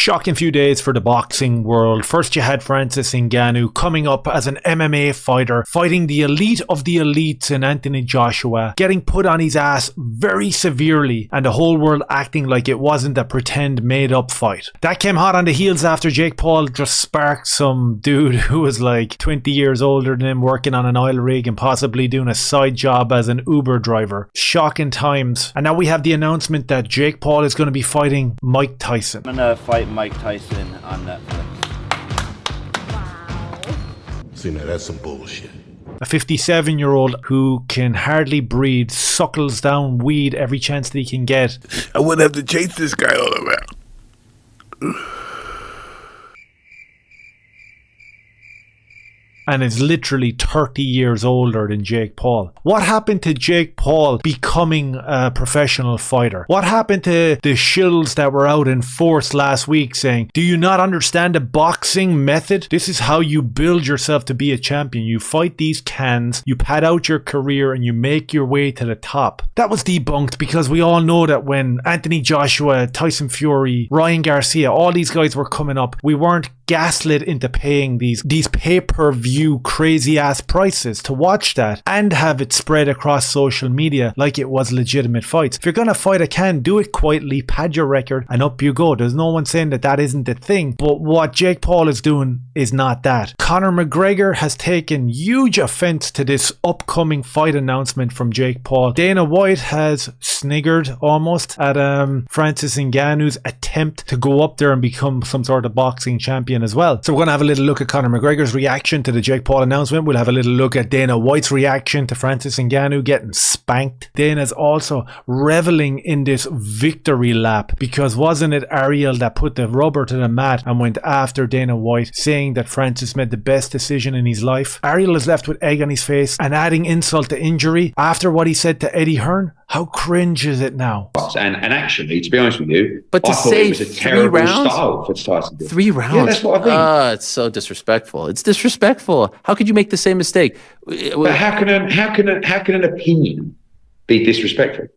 Shocking few days for the boxing world. First you had Francis Ngannou coming up as an MMA fighter, fighting the elite of the elites in Anthony Joshua, getting put on his ass very severely, and the whole world acting like it wasn't a pretend made up fight. That came hot on the heels after Jake Paul just sparked some dude who was like 20 years older than him, working on an oil rig and possibly doing a side job as an Uber driver. Shocking times. And now we have the announcement that Jake Paul is going to be fighting Mike Tyson. I'm gonna fight Mike Tyson on Netflix. Wow. See, now that's some bullshit. A 57-year-old who can hardly breathe, suckles down weed every chance that he can get. I wouldn't have to chase this guy all around. And is literally 30 years older than Jake Paul. What happened to Jake Paul becoming a professional fighter? What happened to the shills that were out in force last week saying, do you not understand the boxing method? This is how you build yourself to be a champion. You fight these cans, you pad out your career, and you make your way to the top. That was debunked because we all know that when Anthony Joshua, Tyson Fury, Ryan Garcia, all these guys were coming up, we weren't gaslit into paying these pay-per-view crazy ass prices to watch that and have it spread across social media like it was legitimate fights. If you're gonna fight a can, do it quietly, pad your record, and up you go. There's no one saying that that isn't the thing, but what Jake Paul is doing is not that. Conor McGregor has taken huge offense to this upcoming fight announcement from Jake Paul. Dana White has sniggered almost at Francis Ngannou's attempt to go up there and become some sort of boxing champion as well. So we're going to have a little look at Conor McGregor's reaction to the Jake Paul announcement. We'll have a little look at Dana White's reaction to Francis Ngannou getting spanked. Dana's also reveling in this victory lap because wasn't it Ariel that put the rubber to the mat and went after Dana White, saying that Francis made the best decision in his life? Ariel is left with egg on his face and adding insult to injury after what he said to Eddie Hearn. How cringe is it now? And actually, to be honest with you, but to I thought it was a terrible style for Tyson. 3 rounds? Yeah, that's what I think. It's so disrespectful. It's disrespectful. How could you make the same mistake? But how can an opinion be disrespectful?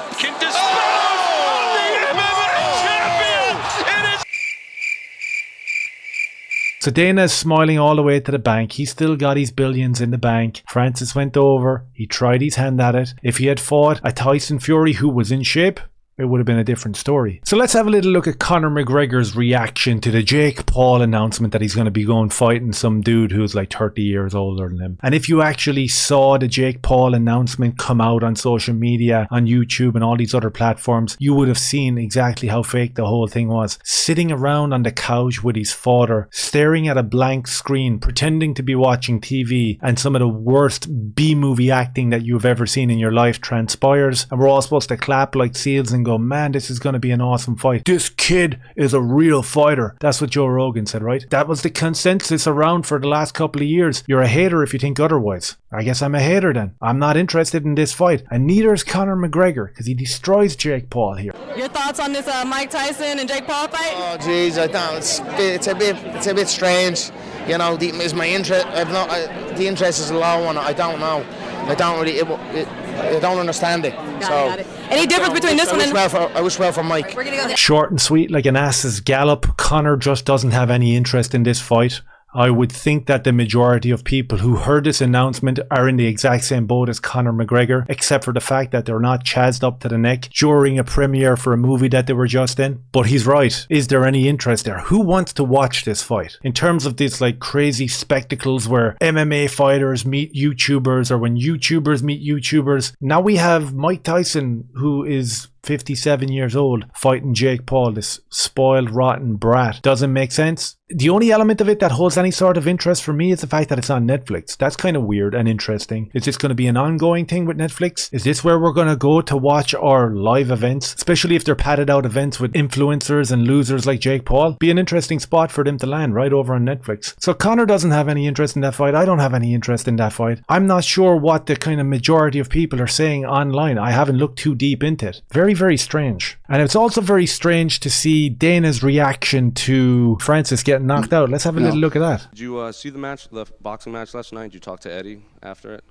So Dana's smiling all the way to the bank. He's still got his billions in the bank. Francis went over. He tried his hand at it. If he had fought a Tyson Fury who was in shape, it would have been a different story. So let's have a little look at Conor McGregor's reaction to the Jake Paul announcement that he's going to be going fighting some dude who's like 30 years older than him. And if you actually saw the Jake Paul announcement come out on social media, on YouTube and all these other platforms, you would have seen exactly how fake the whole thing was. Sitting around on the couch with his father, staring at a blank screen, pretending to be watching TV, and some of the worst B-movie acting that you've ever seen in your life transpires, and we're all supposed to clap like seals and go, man, this is going to be an awesome fight. This kid is a real fighter. That's what Joe Rogan said, right? That was the consensus around for the last couple of years. You're a hater if you think otherwise. I guess I'm a hater then. I'm not interested in this fight. And neither is Conor McGregor because he destroys Jake Paul here. Your thoughts on this Mike Tyson and Jake Paul fight? Oh, jeez, I don't. It's a bit strange. You know, is my interest? The interest is a low one. I don't know. I don't really. I don't understand it. Got it. Any difference between this one and... I wish well for Mike. We're gonna go short and sweet like an ass's gallop. Conor just doesn't have any interest in this fight. I would think that the majority of people who heard this announcement are in the exact same boat as Conor McGregor, except for the fact that they're not chazzed up to the neck during a premiere for a movie that they were just in. But he's right. Is there any interest there? Who wants to watch this fight? In terms of these like crazy spectacles where MMA fighters meet YouTubers or when YouTubers meet YouTubers, now we have Mike Tyson, who is 57 years old, fighting Jake Paul, this spoiled, rotten brat. Doesn't make sense. The only element of it that holds any sort of interest for me is the fact that it's on Netflix. That's kind of weird and interesting. Is this going to be an ongoing thing with Netflix? Is this where we're going to go to watch our live events? Especially if they're padded out events with influencers and losers like Jake Paul. Be an interesting spot for them to land right over on Netflix. So Conor doesn't have any interest in that fight. I don't have any interest in that fight. I'm not sure what the kind of majority of people are saying online. I haven't looked too deep into it. Very, very strange. And it's also very strange to see Dana's reaction to Francis getting knocked out. Let's have a little look at that. Did you see the match, the boxing match last night? Did you talk to Eddie after it?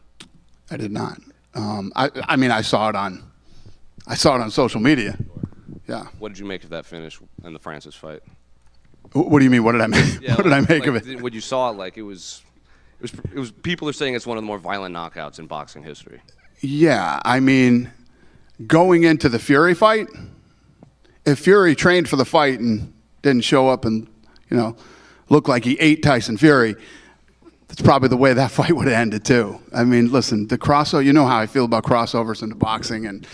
I did not. I mean, I saw it on social media. Yeah. What did you make of that finish in the Francis fight? What do you mean? What did I make? Yeah, what did I make of it? When you saw it, like it was. People are saying it's one of the more violent knockouts in boxing history. Yeah, I mean, going into the Fury fight, if Fury trained for the fight and didn't show up and, look like he ate Tyson Fury, that's probably the way that fight would have ended too. I mean, listen, the crossover, you know how I feel about crossovers into boxing, and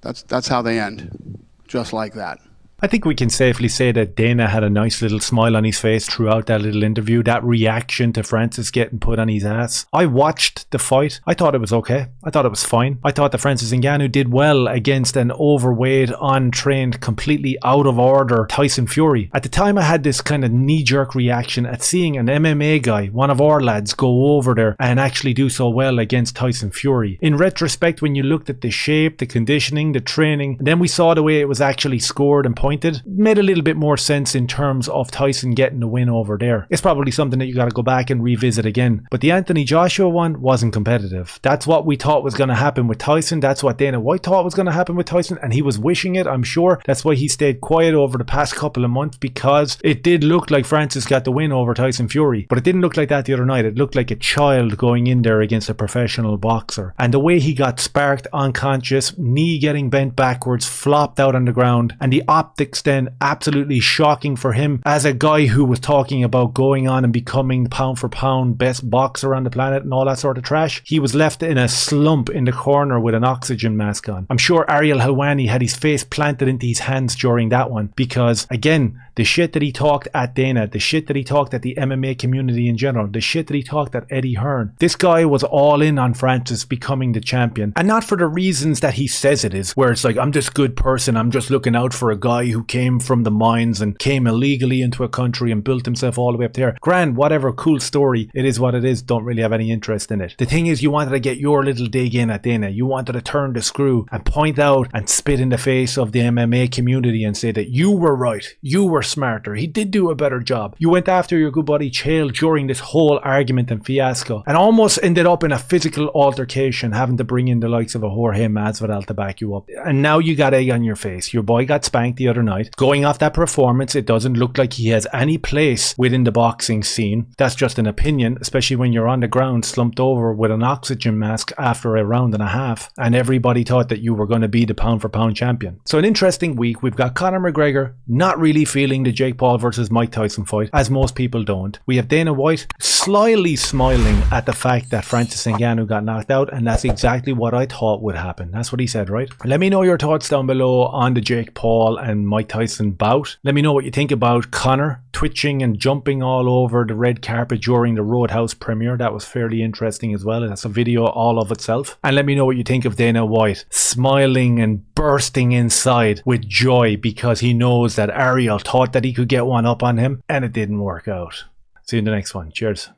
that's how they end, just like that. I think we can safely say that Dana had a nice little smile on his face throughout that little interview, that reaction to Francis getting put on his ass. I watched the fight. I thought it was okay. I thought it was fine. I thought that Francis Ngannou did well against an overweight, untrained, completely out of order Tyson Fury. At the time, I had this kind of knee-jerk reaction at seeing an MMA guy, one of our lads, go over there and actually do so well against Tyson Fury. In retrospect, when you looked at the shape, the conditioning, the training, and then we saw the way it was actually scored and pointed, made a little bit more sense in terms of Tyson getting the win over there. It's probably something that you got to go back and revisit again. But the Anthony Joshua one wasn't competitive. That's what we thought was going to happen with Tyson. That's what Dana White thought was going to happen with Tyson, and he was wishing it, I'm sure. That's why he stayed quiet over the past couple of months, because it did look like Francis got the win over Tyson Fury. But it didn't look like that the other night. It looked like a child going in there against a professional boxer. And the way he got sparked, unconscious, knee getting bent backwards, flopped out on the ground, and the optics then absolutely shocking for him as a guy who was talking about going on and becoming pound for pound best boxer on the planet and all that sort of trash. He was left in a slump in the corner with an oxygen mask on. I'm sure Ariel Helwani had his face planted into his hands during that one, because again, the shit that he talked at Dana, the shit that he talked at the MMA community in general, the shit that he talked at Eddie Hearn, this guy was all in on Francis becoming the champion, and not for the reasons that he says it is, where it's like, I'm this good person, I'm just looking out for a guy who came from the mines and came illegally into a country and built himself all the way up there. Grand, whatever, cool story, it is what it is, don't really have any interest in it. The thing is, you wanted to get your little dig in at Dana, you wanted to turn the screw and point out and spit in the face of the MMA community and say that you were right, you were smarter, he did do a better job. You went after your good buddy Chael during this whole argument and fiasco, and almost ended up in a physical altercation, having to bring in the likes of a Jorge Masvidal to back you up. And now you got egg on your face. Your boy got spanked the other night. Going off that performance, it doesn't look like he has any place within the boxing scene. That's just an opinion, especially when you're on the ground slumped over with an oxygen mask after a round and a half, and everybody thought that you were going to be the pound for pound champion. So an interesting week. We've got Conor McGregor not really feeling the Jake Paul versus Mike Tyson fight, as most people don't. We have Dana White slyly smiling at the fact that Francis Ngannou got knocked out, and that's exactly what I thought would happen. That's what he said, right? Let me know your thoughts down below on the Jake Paul and Mike Tyson bout. Let me know what you think about Conor twitching and jumping all over the red carpet during the Roadhouse premiere. That was fairly interesting as well. That's a video all of itself. And let me know what you think of Dana White smiling and bursting inside with joy because he knows that Ariel thought that he could get one up on him and it didn't work out. See you in the next one. Cheers.